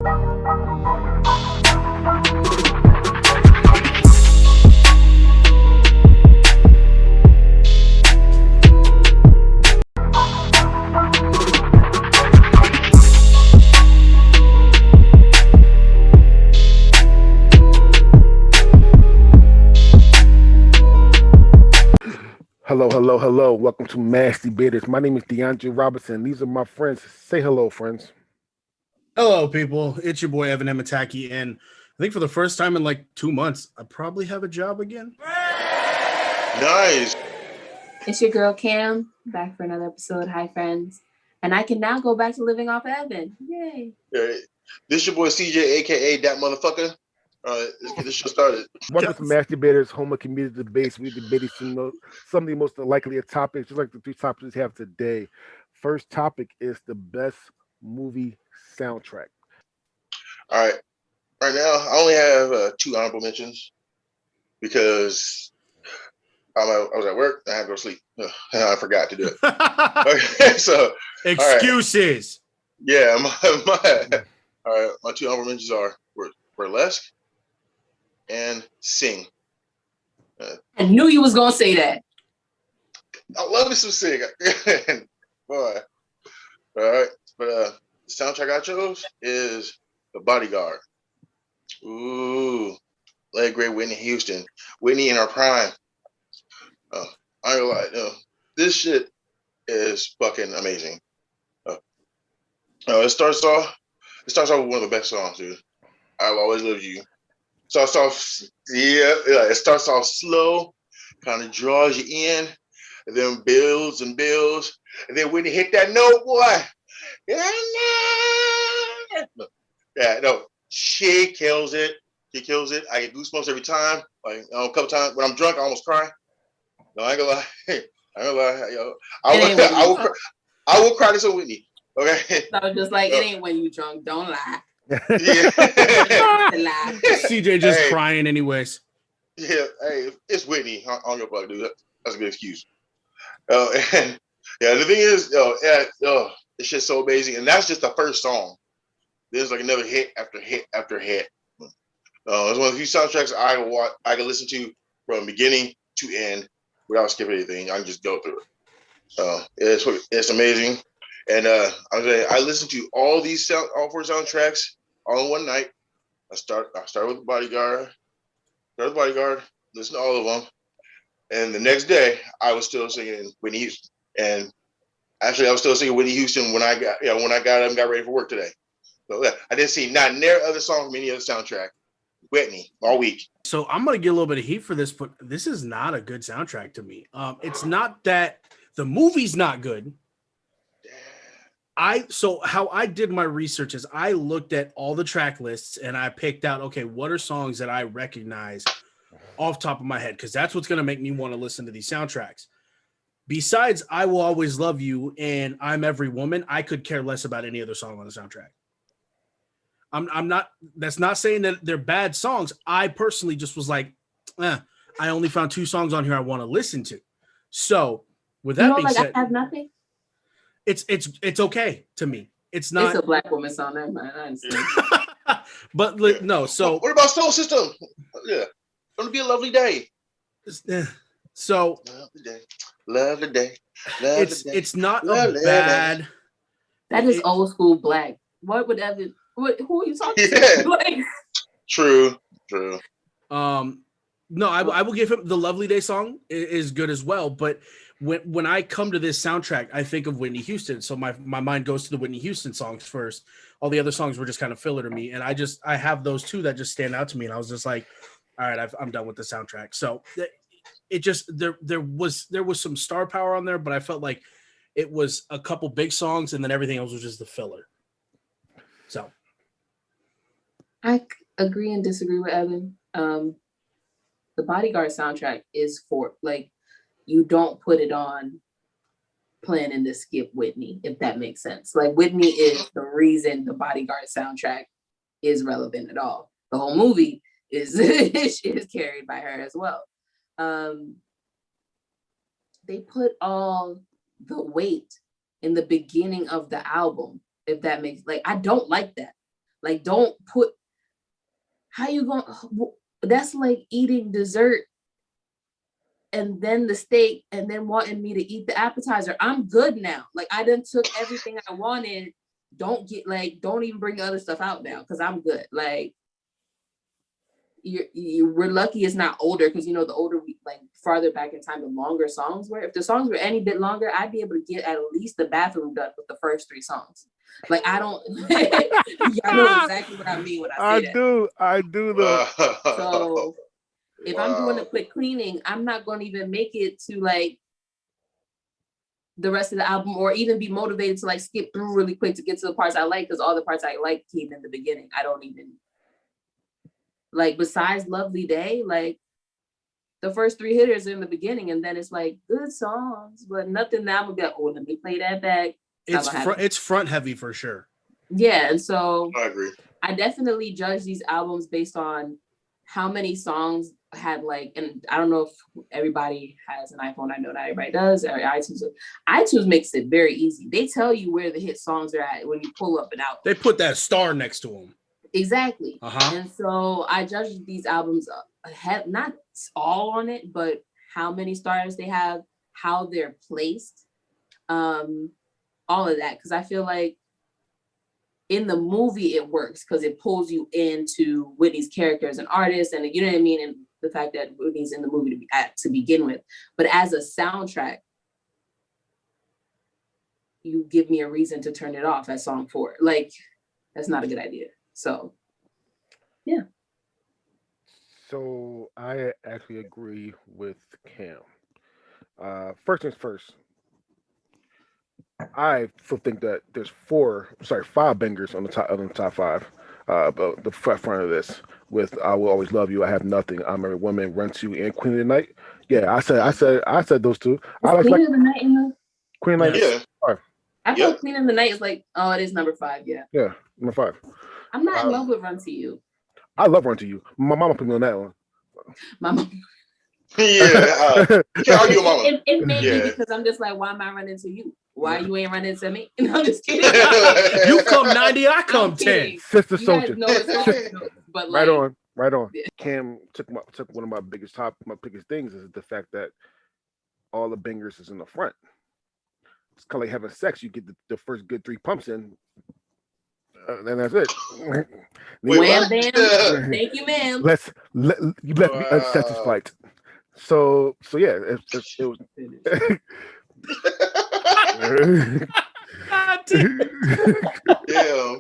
Hello, hello, hello. Welcome to Mass Debaters. My name is DeAndre Robinson. These are my friends. Say hello, friends. Hello, people. It's your boy Evan Emataki, and I think for the first time in like 2 months, I probably have a job again. Nice. It's your girl Cam, back for another episode. Hi, friends. And I can now go back to living off Evan. Yay. This your boy CJ, aka that motherfucker. Let's get this show started. Welcome to Mass Debaters, home of community debates. We debate some of the most likely topics, just like the three topics we have today. First topic is the best movie soundtrack. All right. Right now, I only have two honorable mentions because I was at work. I had to go to sleep. And I forgot to do it. Okay, so excuses. Right. Yeah, my two honorable mentions are Burlesque and Sing. I knew you was gonna say that. I love me some Sing. Boy. All right. But the soundtrack I chose is The Bodyguard. Ooh. Late great Whitney Houston. Whitney in her prime. I ain't gonna lie. This shit is fucking amazing. It starts off with one of the best songs, dude. I've always loved you. It starts off slow, kind of draws you in, and then builds and builds, and then when you hit that note, boy, she kills it. She kills it. I get goosebumps every time. Like a couple times when I'm drunk, I almost cry. No, I ain't gonna lie. I will cry to some Whitney. Okay. So just like it ain't when you drunk. Don't lie. Yeah. CJ just crying anyways. Yeah, hey, it's Whitney on your plug, dude. That's a good excuse. And yeah, the thing is, this shit's so amazing, and that's just the first song. There's like another hit after hit after hit. It's one of the few soundtracks I can listen to from beginning to end without skipping anything. I can just go through it. It's amazing. And I listened to all four soundtracks all in one night. I start with the Bodyguard. Listen to all of them. And the next day, I was still singing Whitney Houston. And actually, I was still singing Whitney Houston when I got up and got ready for work today. So I didn't see not near other song from any other soundtrack. Whitney all week. So I'm gonna get a little bit of heat for this, but this is not a good soundtrack to me. It's not that the movie's not good. So how I did my research is I looked at all the track lists and I picked out, okay, what are songs that I recognize off top of my head? Because that's what's going to make me want to listen to these soundtracks. Besides I Will Always Love You and I'm Every Woman, I could care less about any other song on the soundtrack. I'm not, that's not saying that they're bad songs. I personally just was like, I only found two songs on here I want to listen to. So with that being said, I Have Nothing. It's okay to me. It's not. It's a black woman song, never mind. I understand. But no. So what about Soul System? Yeah, it's gonna be a lovely day. So lovely day. It's not a bad. That is old school black. What would that be? Who are you talking to? Like, True. No, I will give him the Lovely Day song is good as well, but when I come to this soundtrack, I think of Whitney Houston. So my mind goes to the Whitney Houston songs first. All the other songs were just kind of filler to me. And I have those two that just stand out to me. And I was just like, all right, I'm done with the soundtrack. So it just, there was some star power on there, but I felt like it was a couple big songs and then everything else was just the filler. So. I agree and disagree with Evan. The Bodyguard soundtrack is for, like, you don't put it on planning to skip Whitney, if that makes sense. Like, Whitney is the reason the Bodyguard soundtrack is relevant at all. The whole movie is is carried by her as well. They put all the weight in the beginning of the album, if that makes, like, I don't like that. Like, don't put. How you going? That's like eating dessert and then the steak and then wanting me to eat the appetizer. I'm good now. Like, I done took everything I wanted. Don't even bring the other stuff out now because I'm good. Like, we're lucky it's not older because the older we like farther back in time, the longer songs were. If the songs were any bit longer, I'd be able to get at least the bathroom done with the first 3 songs. Like, I don't. Y'all know exactly what I mean when I say that. I do though. So if I'm doing a quick cleaning, I'm not going to even make it to like the rest of the album or even be motivated to like skip through really quick to get to the parts I like because all the parts I like came in the beginning. I don't even like, besides Lovely Day, like the first 3 hitters are in the beginning and then it's like good songs, but nothing that would get, let me play that back. It's front heavy for sure. Yeah, and so I agree. I definitely judge these albums based on how many songs had like, and I don't know if everybody has an iPhone. I know not everybody does. Or iTunes makes it very easy. They tell you where the hit songs are at when you pull up an album. They put that star next to them. Exactly. Uh-huh. And so I judge these albums not all on it, but how many stars they have, how they're placed, all of that. Because I feel like in the movie it works because it pulls you into Whitney's character as an artist, and you know what I mean, and the fact that Whitney's in the movie to begin with. But as a soundtrack, you give me a reason to turn it off at song 4. Like, that's not a good idea. So, yeah. So I actually agree with Cam. First things first. I still think that there's 5 bangers on the top 5. But the front of this with "I Will Always Love You," "I Have Nothing," "I'm Every Woman," "Run to," and "Queen of the Night." Yeah, I said those 2. I like Queen of the Night in the Queen of the Night. Yeah. 5. I thought Queen of the Night is like, it is number 5. Yeah. Yeah, number 5. I'm not in love with Run to You. I love "Run to You." My mama put me on that one. My mom. Yeah. You can't argue with mama. It may be because I'm just like, why am I running to you? Why you ain't running to me? And I'm just kidding. You come 90, I come 10. Sister You Soldier. guys know it's but Right like, on, right on. Yeah. Cam took one of my biggest things is the fact that all the bangers is in the front. It's kind of like having sex. You get the first good 3 pumps in, and that's it. Wait, wham what? bam. Thank you, ma'am. You left me unsatisfied. So yeah, it was. Yeah.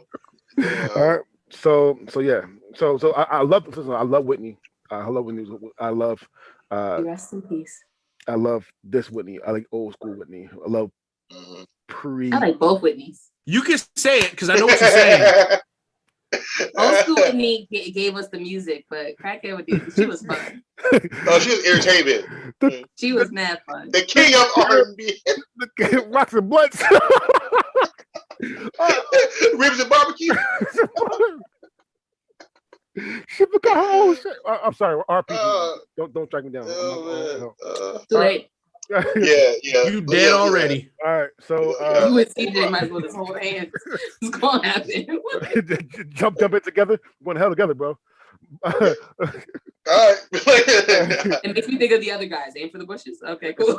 All right. So yeah. So I love. Listen, I love Whitney. I love Whitney. I love. Rest in peace. I love this Whitney. I like old school Whitney. I love I like both Whitneys. You can say it because I know what you're saying. Old school Whitney gave us the music, but Crackhead with she was fun. Oh, she was entertainment. She was mad fun. The king of R&B. Rocks and Blunts. Ribs and barbecue. She forgot her own shit. I'm sorry, RP. Don't track me down. Too late. Yeah. You dead already. All right, so you and CJ might as well just hold hands. It's gonna happen. jump it together. We're going to hell together, bro. All right. It makes me think of the other guys. Aim for the bushes. Okay, cool.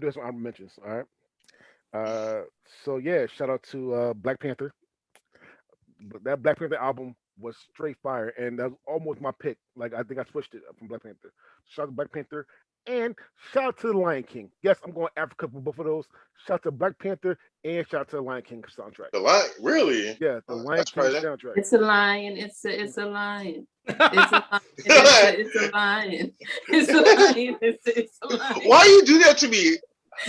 There's some honorable mentions. All right. So yeah, shout out to Black Panther. That Black Panther album was straight fire, and that was almost my pick. Like, I think I switched it from Black Panther. Shout out to Black Panther, and shout out to the Lion King. Yes, I'm going Africa for both of those. Shout out to Black Panther and shout out to the Lion King soundtrack. The Lion, really? Yeah, the Lion King soundtrack. It's a lion. It's a lion. It's a lion. It's a lion. It's a lion. It's a lion. Why you do that to me?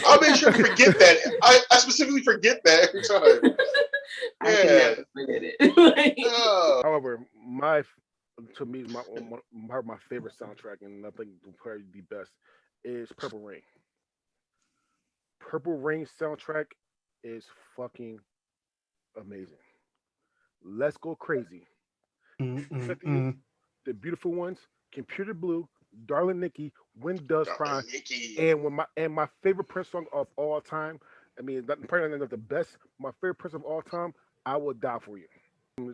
I'll make sure to forget that. I specifically forget that every time. I can never forget it. However, to me, my favorite soundtrack, and I think probably the best, is Purple Rain. Purple Rain soundtrack is fucking amazing. Let's Go Crazy. The Beautiful Ones, Computer Blue, Darling Nikki, Wind Does Cry, and my favorite Prince song of all time. I mean, probably not the best. My favorite Prince of all time I Will Die for You.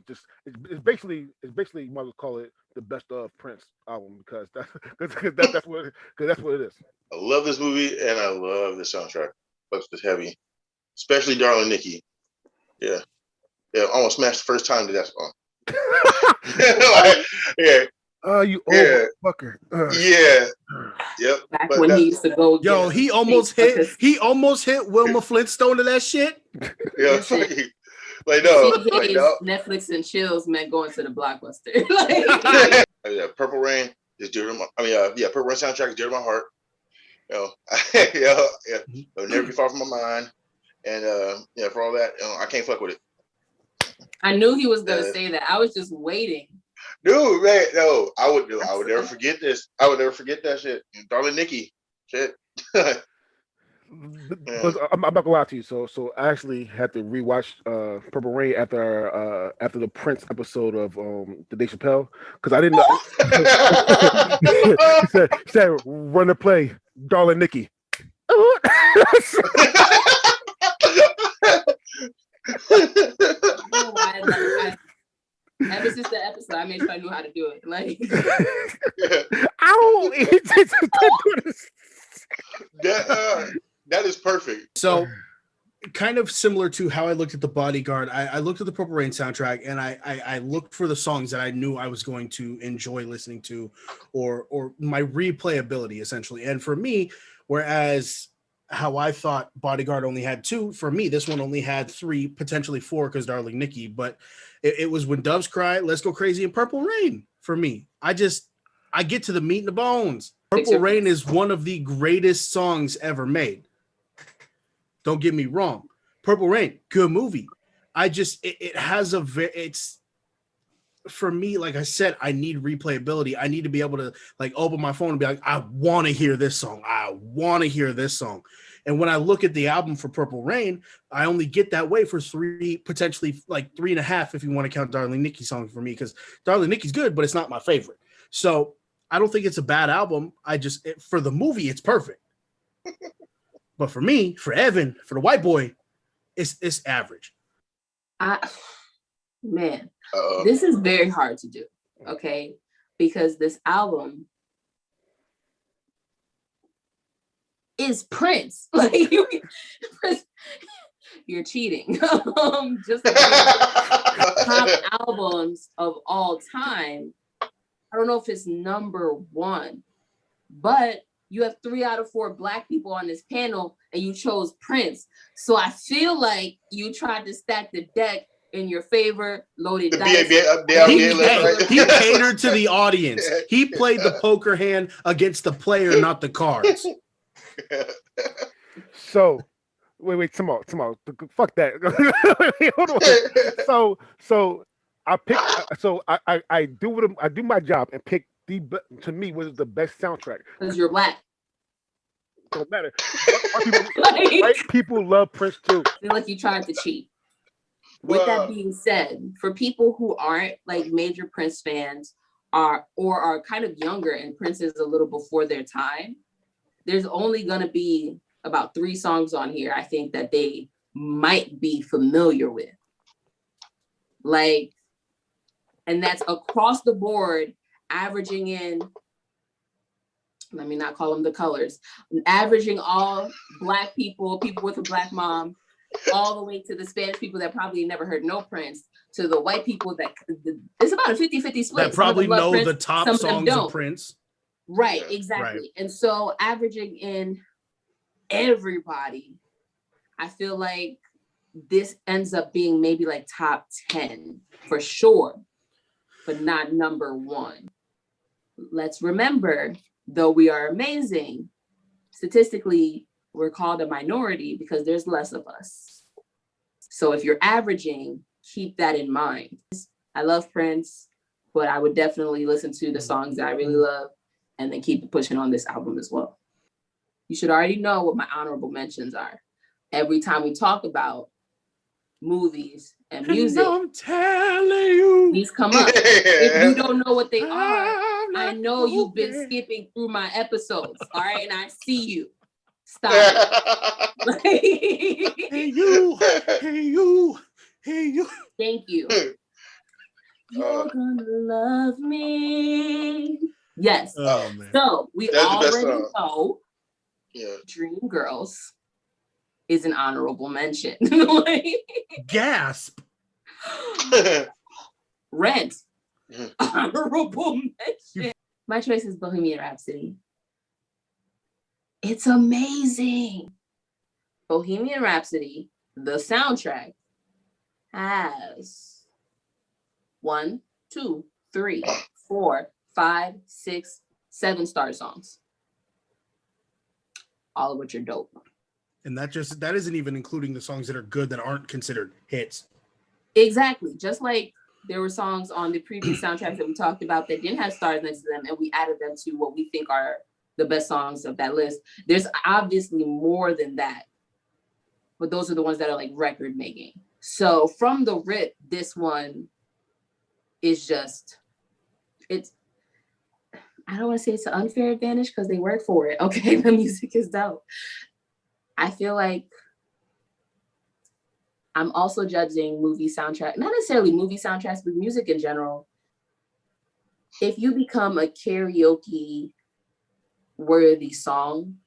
It's basically you might as well call it the best of Prince album because that's what it is. I love this movie and I love the soundtrack. It's heavy, especially "Darling Nikki." Yeah, yeah, almost smashed the first time to that song. Like, yeah, You old yeah, fucker. yeah, yep. Back But when he that, used to go Yo, get he almost hit Wilma Flintstone to that shit. yeah, Listen, like in no, like CJ's no. Netflix and chills meant going to the Blockbuster. Like, Yeah, Purple Rain is dear to my. I mean, yeah, Purple Rain soundtrack is dear to my heart. You know, yeah, it'll never be far from my mind. And yeah, for all that, I can't fuck with it. I knew he was gonna say that. I was just waiting. Dude, man, no, I would never forget this. I would never forget that shit. Darling Nikki, shit. Yeah. But I'm not gonna lie to you. So I actually had to rewatch Purple Rain after the Prince episode of the Dave Chappelle because I didn't know. He said run the play, Darling Nikki. You know why? Ever since the episode, I made sure I knew how to do it. Like, Ow! That is perfect. So, kind of similar to how I looked at the Bodyguard, I looked at the Purple Rain soundtrack and I looked for the songs that I knew I was going to enjoy listening to, or my replayability essentially. And for me, whereas how I thought Bodyguard only had 2, for me this one only had 3, potentially 4 because Darling Nikki. But it was When Doves Cry, Let's Go Crazy, and Purple Rain for me. I get to the meat and the bones. Purple Rain is one of the greatest songs ever made. Don't get me wrong. Purple Rain, good movie. It has it's for me, like I said, I need replayability. I need to be able to like open my phone and be like, I want to hear this song. I want to hear this song. And when I look at the album for Purple Rain, I only get that way for 3, potentially like 3.5 if you want to count Darling Nikki song for me, because Darling Nikki's good, but it's not my favorite. So I don't think it's a bad album. For the movie, it's perfect. But for me, for Evan, for the white boy, it's average. Man, this is very hard to do, okay? Because this album is Prince. Like, you're cheating. Just like top albums of all time. I don't know if it's number 1, but you have 3 out of 4 Black people on this panel and you chose Prince. So I feel like you tried to stack the deck in your favor, loaded dice. He catered to the audience. He played the poker hand against the player, not the cards. So, wait, come on. Fuck that. Hold on. So I pick. So I do my job and pick to me what is the best soundtrack. Because you're Black. Don't matter. White people love Prince too. I feel like you tried to cheat. With that being said, for people who aren't like major Prince fans or are kind of younger and Prince is a little before their time, there's only going to be about 3 songs on here I think that they might be familiar with. Like, and that's across the board, averaging in, let me not call them the colors, averaging all Black people with a Black mom, all the way to the Spanish people that probably never heard no Prince, to the white people that it's about a 50-50 split. That probably know Prince, the top songs of Prince. Right, exactly. Right. And so averaging in everybody, I feel like this ends up being maybe like top 10 for sure, but not number 1. Let's remember, though we are amazing, statistically, we're called a minority because there's less of us. So if you're averaging, keep that in mind. I love Prince, but I would definitely listen to the songs that I really love and then keep pushing on this album as well. You should already know what my honorable mentions are. Every time we talk about movies and music, I'm telling you, these come up. If you don't know what they are, I know you've been skipping through my episodes, all right? And I see you. Stop it. Hey you, Hey, you. Thank you. You're gonna love me. Yes. Oh man. So we That's the best already song. know Yeah. Dream Girls is an honorable mention. Like, Gasp. Rent. Honorable mention. My choice is Bohemian Rhapsody. It's amazing. Bohemian Rhapsody, the soundtrack, has 1, 2, 3, 4, 5, 6, 7 star songs. All of which are dope. And that isn't even including the songs that are good that aren't considered hits. Exactly. Just like there were songs on the previous soundtracks that we talked about that didn't have stars next to them, and we added them to what we think are the best songs of that list. There's obviously more than that, but those are the ones that are like record making. So from the rip, this one is just, I don't want to say it's an unfair advantage because they work for it. Okay, the music is dope. I feel like I'm also judging movie soundtrack, not necessarily movie soundtracks, but music in general. If you become a karaoke worthy song,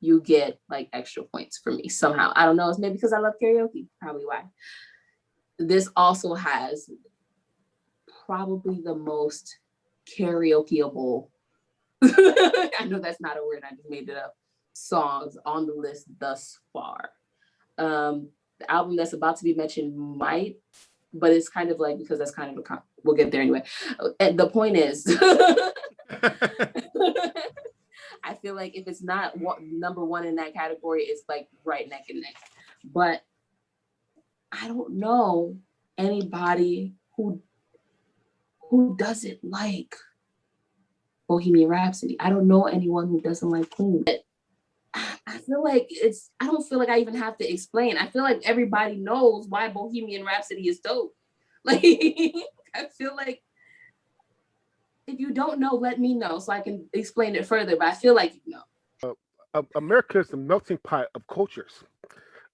you get like extra points for me somehow. I don't know, it's maybe because I love karaoke, probably why. This also has probably the most karaokeable, I know that's not a word, I just made it up, songs on the list thus far. The album that's about to be mentioned might, but it's kind of like, because that's kind of we'll get there anyway. And the point is, I feel like if it's not number one in that category, it's like right neck and neck. But I don't know anybody who doesn't like Bohemian Rhapsody. I don't know anyone who doesn't like Queen. I feel like I don't feel like I even have to explain. I feel like everybody knows why Bohemian Rhapsody is dope. Like, I feel like if you don't know, let me know so I can explain it further. But I feel like you know. America is the melting pot of cultures.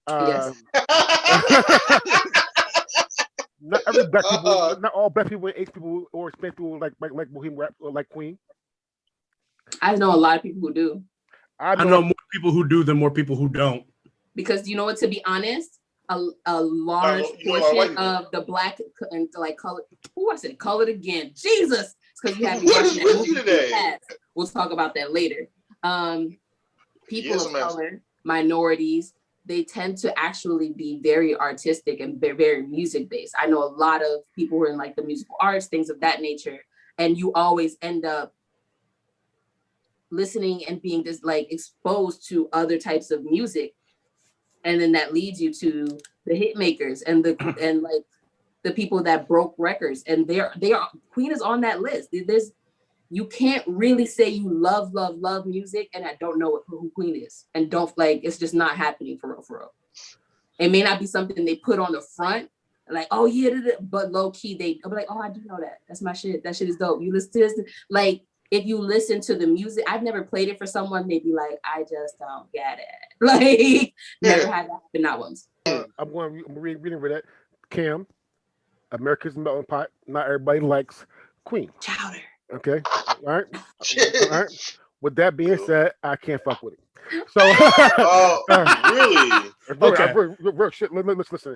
Yes. Not every black people, not all black people, Asian people, or Hispanic people like Bohemian Rap or like Queen. I know a lot of people who do. I know more people who do than more people who don't. Because you know what? To be honest, a large portion of the black and like color. I said colored again. Jesus, it's because you have me watching that movie today. We'll talk about that later. People of color, minorities, they tend to actually be very artistic and very music based. I know a lot of people who are in like the musical arts, things of that nature, and you always end up listening and being just like exposed to other types of music, and then that leads you to the hit makers and like the people that broke records, and they are Queen is on that list. You can't really say you love music and I don't know who Queen is, and don't like, it's just not happening for real. It may not be something they put on the front, like, oh yeah, but low key they'll be like, oh, I do know that. That's my shit. That shit is dope. You listen to this, like if you listen to the music, I've never played it for someone, they'd be like, I just don't get it. Like, never had that happen, not once. I'm reading for that. Cam, America's melting pot. Not everybody likes Queen. Chowder. Okay. All right. All right. With that being said, I can't fuck with it. So, really? Okay. Real shit. Listen.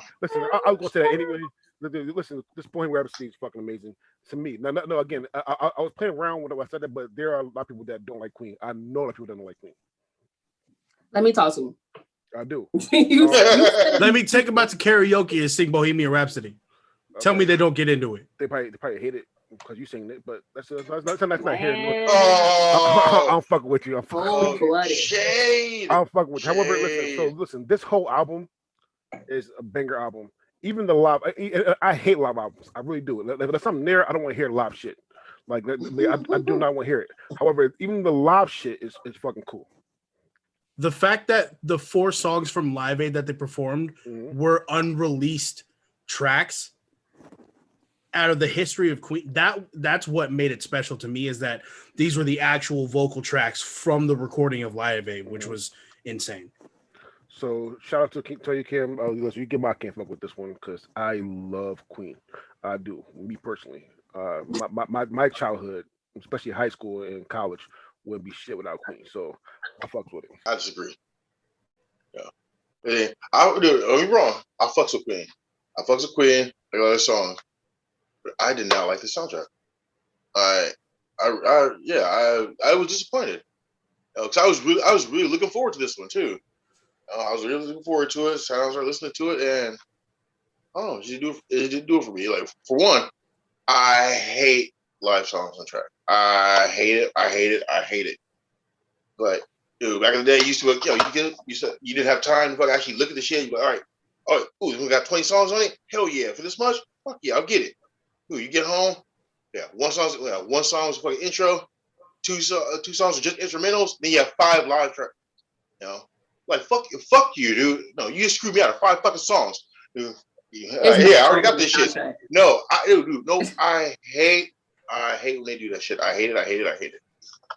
I'll go to that anyway. Listen, this Bohemian Rhapsody is fucking amazing to me. No. Again, I was playing around when I said that, but there are a lot of people that don't like Queen. I know a lot of people that don't like Queen. Let me talk to him. I do. Let me take them out to karaoke and sing Bohemian Rhapsody. Okay. Tell me they don't get into it. They probably hate it because you sing it, but that's not here. I'm fucking with you. I'm shade. I'm fucking with you. However, listen. This whole album is a banger album. Even the live, I hate live albums. I really do. If there's something there, I don't want to hear live shit. Like I do not want to hear it. However, even the live shit is fucking cool. The fact that the 4 songs from Live Aid that they performed were unreleased tracks out of the history of Queen, that's what made it special to me, is that these were the actual vocal tracks from the recording of Live Aid, which was insane. So shout out to tell you Kim. Listen, you get my can't fuck with this one because I love Queen. I do. Me personally. My childhood, especially high school and college, would be shit without Queen. So I fucks with it. I disagree. Yeah. I don't get me wrong. I fucks with Queen. I fucks with Queen. I got their songs. But I did not like the soundtrack. I was disappointed. Because I was really looking forward to this one too. I was really looking forward to it. So I was listening to it, and I don't know, it didn't do it for me. Like for one, I hate live songs on track. I hate it. I hate it. I hate it. But dude, back in the day, you used to, you didn't have time to actually look at the shit. You go, all right, we got 20 songs on it. Hell yeah, for this much, fuck yeah, I'll get it. Ooh, you get home, one song was a fucking intro, two songs are just instrumentals. Then you have 5 live tracks. You know, like fuck you, dude. No, you just screwed me out of 5 fucking songs. Dude. I already got this shit. No, I hate when they do that shit. I hate it.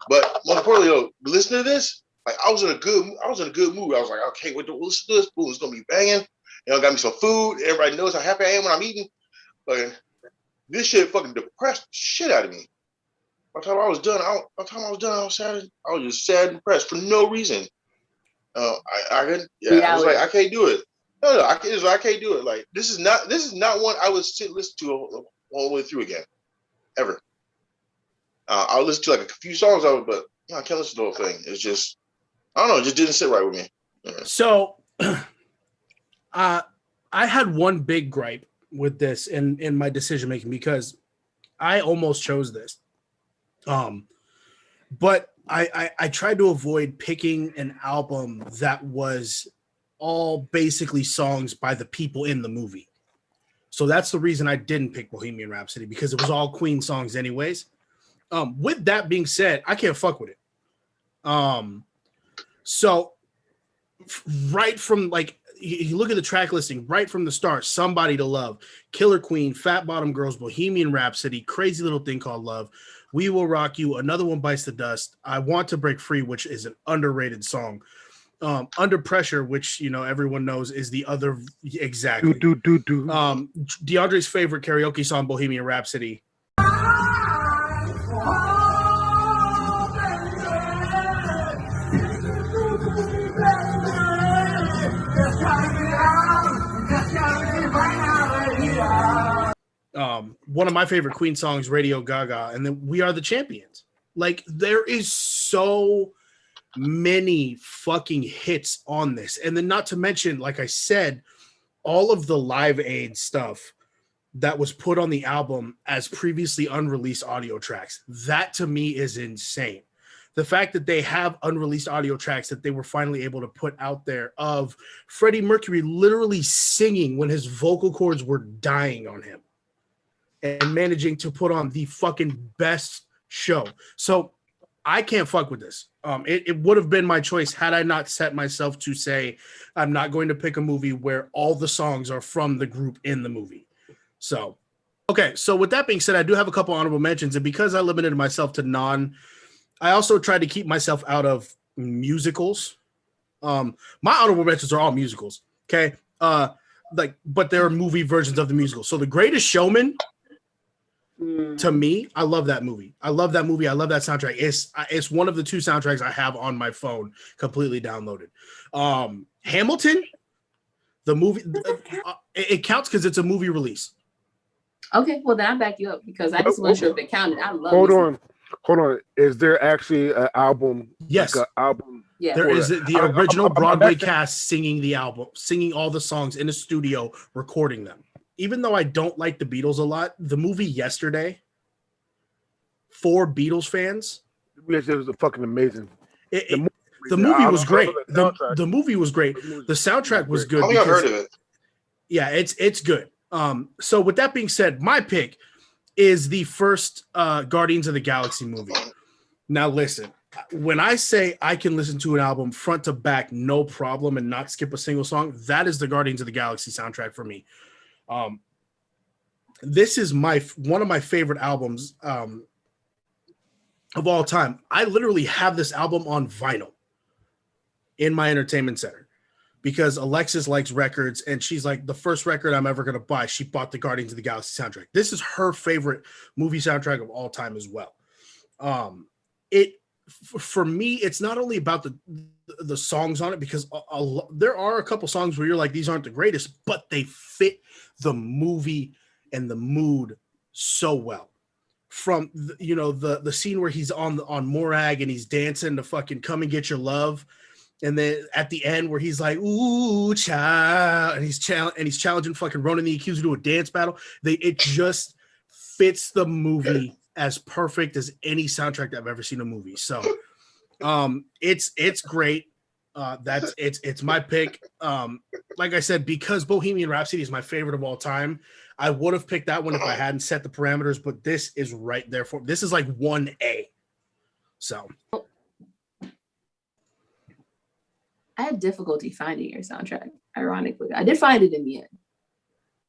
But more importantly, though, listen to this. Like I was in a good mood. I was like, okay, listen to this. Ooh, it's gonna be banging. Got me some food. Everybody knows how happy I am when I'm eating. But this shit fucking depressed the shit out of me. By the time I was done, I was sad. I was just sad and depressed for no reason. I couldn't. Yeah, I was like, I can't do it. No, I can't do it. Like this is not one I would listen to all the way through again, ever. I'll listen to like a few songs of it, but I can't listen to the whole thing. It's just I don't know, it just didn't sit right with me. Yeah. So, I had one big gripe with this in my decision making because I almost chose this, but I tried to avoid picking an album that was all basically songs by the people in the movie. So that's the reason I didn't pick Bohemian Rhapsody, because it was all Queen songs anyways. With that being said, I can't fuck with it. So right from like, you look at the track listing right from the start: Somebody to Love, Killer Queen, Fat Bottom Girls, Bohemian Rhapsody, Crazy Little Thing Called Love, We Will Rock You, Another One Bites the Dust, I Want to Break Free, which is an underrated song, Under Pressure, which everyone knows is the other exactly. DeAndre's favorite karaoke song, Bohemian Rhapsody. One of my favorite Queen songs, Radio Gaga, and then We Are the Champions. Like, there is so many fucking hits on this. And then not to mention, like I said, all of the Live Aid stuff that was put on the album as previously unreleased audio tracks. That to me is insane. The fact that they have unreleased audio tracks that they were finally able to put out there of Freddie Mercury literally singing when his vocal cords were dying on him and managing to put on the fucking best show. So I can't fuck with this. It would have been my choice had I not set myself to say I'm not going to pick a movie where all the songs are from the group in the movie. So, okay. So with that being said, I do have a couple honorable mentions, and because I limited myself to I also tried to keep myself out of musicals. My honorable mentions are all musicals. Okay. But there are movie versions of the musical. So The Greatest Showman, to me, I love that movie. I love that soundtrack. It's one of the 2 soundtracks I have on my phone completely downloaded. Hamilton, the movie, it counts because it's a movie release. Okay, well then I back you up because I just wasn't sure if it counted. I love. Hold on. Is there actually an album? Yes. Like an album. Yeah. There is the original Broadway cast singing the album, singing all the songs in a studio, recording them. Even though I don't like the Beatles a lot, the movie Yesterday, for Beatles fans, it was fucking amazing. The movie was great. The movie was great. The soundtrack was good. I think I've heard of it. Yeah, it's good. So with that being said, my pick is the first Guardians of the Galaxy movie. Now listen, when I say I can listen to an album front to back, no problem, and not skip a single song, that is the Guardians of the Galaxy soundtrack for me. This is one of my favorite albums of all time. I literally have this album on vinyl in my entertainment center. because Alexis likes records, and she's like, the first record I'm ever gonna buy, she bought the Guardians of the Galaxy soundtrack. This is her favorite movie soundtrack of all time as well. For me, it's not only about the songs on it, because there are a couple songs where you're like, these aren't the greatest, but they fit the movie and the mood so well. From the scene where he's on Morag and he's dancing to fucking Come and Get Your Love, and then at the end where he's like, ooh, child, and he's challenging fucking Ronan the Accused to do a dance battle. It just fits the movie as perfect as any soundtrack that I've ever seen a movie. So it's great. It's my pick. Like I said, because Bohemian Rhapsody is my favorite of all time, I would have picked that one if I hadn't set the parameters, but this is right there for this is like 1A. So I had difficulty finding your soundtrack, ironically. I did find it in the end.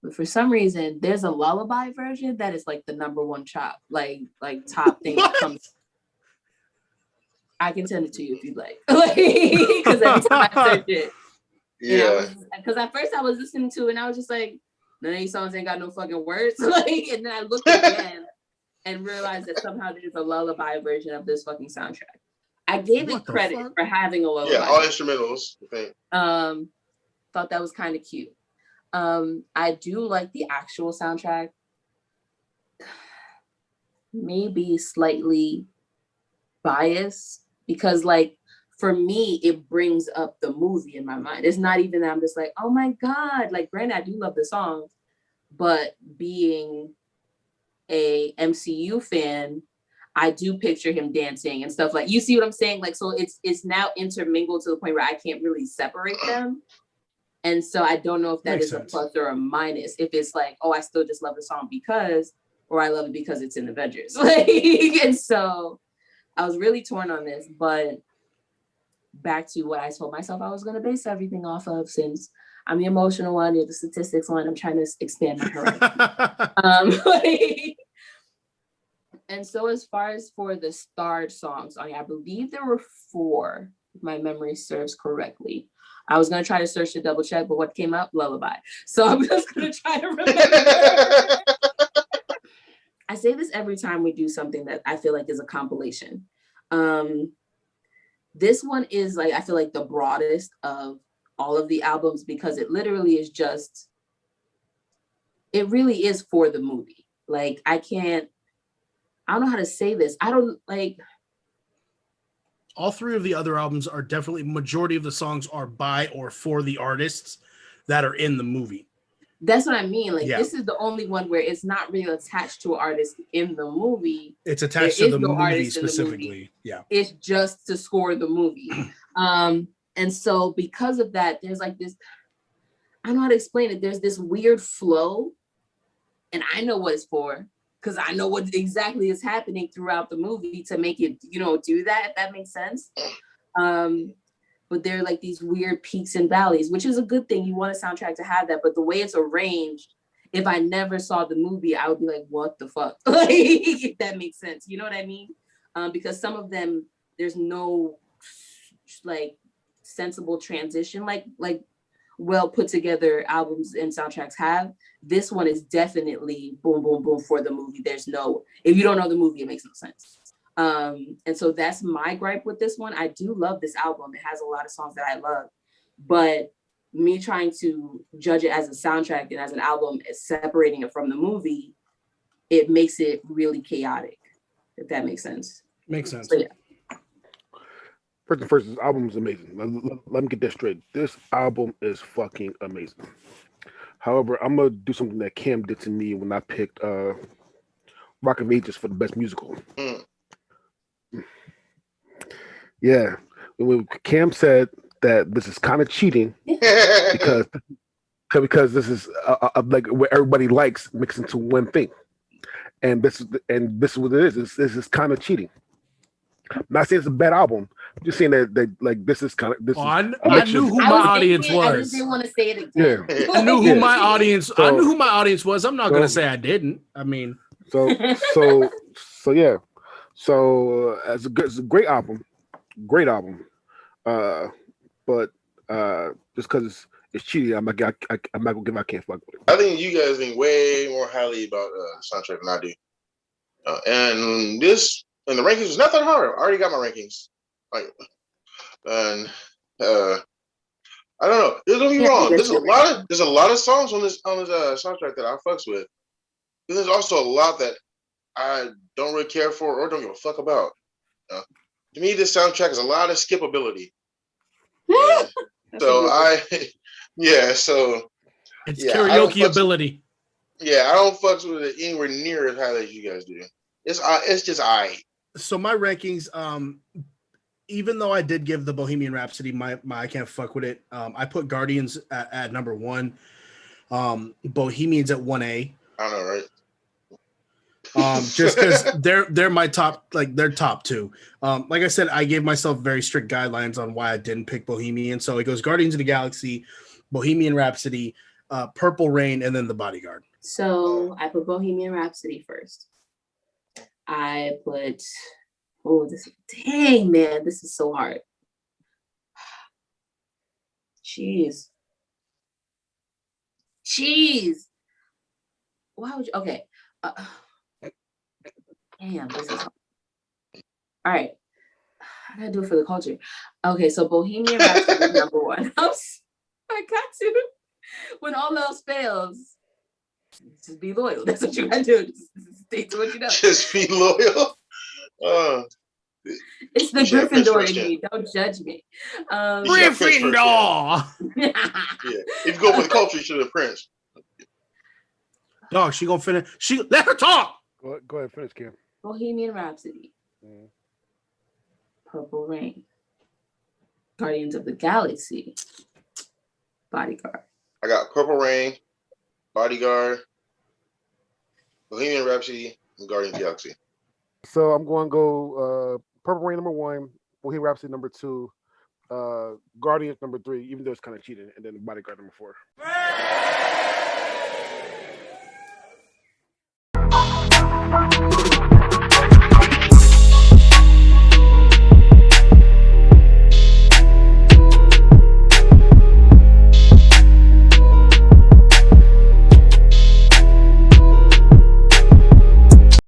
But for some reason, there's a lullaby version that is like the number one top thing that comes. I can send it to you if you'd like. Because every time I search it. Yeah. Because at first I was listening to it and I was just like, none of these songs ain't got no fucking words. And then I looked again and realized that somehow there's a lullaby version of this fucking soundtrack. I gave it credit for having a lullaby. Yeah, all instrumentals. I think. Thought that was kind of cute. I do like the actual soundtrack. Maybe slightly biased because, like, for me, it brings up the movie in my mind. It's not even that I'm just like, oh my God. Like, granted, I do love the song, but being a MCU fan, I do picture him dancing and stuff. Like, you see what I'm saying? Like, so it's now intermingled to the point where I can't really separate them. And so I don't know if that is a plus or a minus. If it's like, oh, I still just love the song because, or I love it because it's in Avengers. And so I was really torn on this, but back to what I told myself I was going to base everything off of, since I'm the emotional one, you're the statistics one. I'm trying to expand my horizon. And so as far as for the starred songs, I believe there were 4, if my memory serves correctly. I was going to try to search to double check, but what came up? Lullaby. So I'm just going to try to remember. I say this every time we do something that I feel like is a compilation. This one is like, I feel like the broadest of all of the albums because it literally is just, it really is for the movie. Like, I don't know how to say this. I don't like. All 3 of the other albums are definitely, majority of the songs are by or for the artists that are in the movie. That's what I mean. Like, This is the only one where it's not really attached to an artist in the movie. It's attached to the movie specifically. Yeah. It's just to score the movie. And so because of that, there's like this, I don't know how to explain it. There's this weird flow, and I know what it's for, because I know what exactly is happening throughout the movie to make it, do that, if that makes sense. But there are like these weird peaks and valleys, which is a good thing. You want a soundtrack to have that, but the way it's arranged, if I never saw the movie, I would be like, what the fuck? Like, if that makes sense. You know what I mean? Because some of them, there's no like sensible transition, like well put together albums and soundtracks have. This one is definitely boom, boom, boom for the movie. There's no, if you don't know the movie, it makes no sense. And so that's my gripe with this one. I do love this album. It has a lot of songs that I love, but me trying to judge it as a soundtrack and as an album, separating it from the movie, it makes it really chaotic, if that makes sense. Makes sense. So, yeah. First, this album is amazing. Let me get that straight. This album is fucking amazing. However, I'm gonna do something that Cam did to me when I picked Rock of Ages for the best musical. Yeah, when Cam said that this is kind of cheating because this is like what everybody likes mixed into one thing, and this is what it is. This is kind of cheating. I'm not saying it's a bad album. I'm just saying that like this is kind of this. I knew who my audience was. I just didn't want to say it again. Yeah. I knew who my audience. So, I knew who my audience was. I'm not gonna say I didn't. I mean, so yeah. So it's a great album, but Just because it's cheating, I'm not gonna give. I can't fuck with it. I think you guys think way more highly about soundtrack than I do. And the rankings is not that hard. I already got my rankings. Like, and I don't know. Don't get me wrong. There's a lot of songs on this soundtrack that I fucks with. But there's also a lot that I don't really care for or don't give a fuck about. To me, this soundtrack is a lot of skippability. So it's karaoke ability. I don't fucks with it anywhere near as high as you guys do. It's just I. So my rankings, even though I did give the Bohemian Rhapsody my I can't fuck with it. I put Guardians at number 1, Bohemians at 1A. I know, right? Just because they're my top, like they're top 2. Like I said, I gave myself very strict guidelines on why I didn't pick Bohemian. So it goes Guardians of the Galaxy, Bohemian Rhapsody, Purple Rain, and then The Bodyguard. So I put Bohemian Rhapsody first. I put this is so hard. Jeez. Why would you? Okay. Damn, this is hard. All right. I gotta do it for the culture. Okay, so Bohemian Rhapsody is number 1. I got to. When all else fails, just be loyal. That's what you gotta do. Just stay to what you know. Just be loyal. It's the Gryffindor in me. Don't judge me. Gryffindor. Yeah. If you go for the culture, you should have Prince. Dog, she gonna finish. Let her talk. Go ahead, finish, Kim. Bohemian Rhapsody. Purple Rain. Guardians of the Galaxy. Bodyguard. I got Purple Rain, Bodyguard, Bohemian Rhapsody, and Guardians of the Galaxy. So I'm going to go Purple Rain number 1, Bohemian Rhapsody number 2, Guardians number 3, even though it's kind of cheating, and then Bodyguard number 4.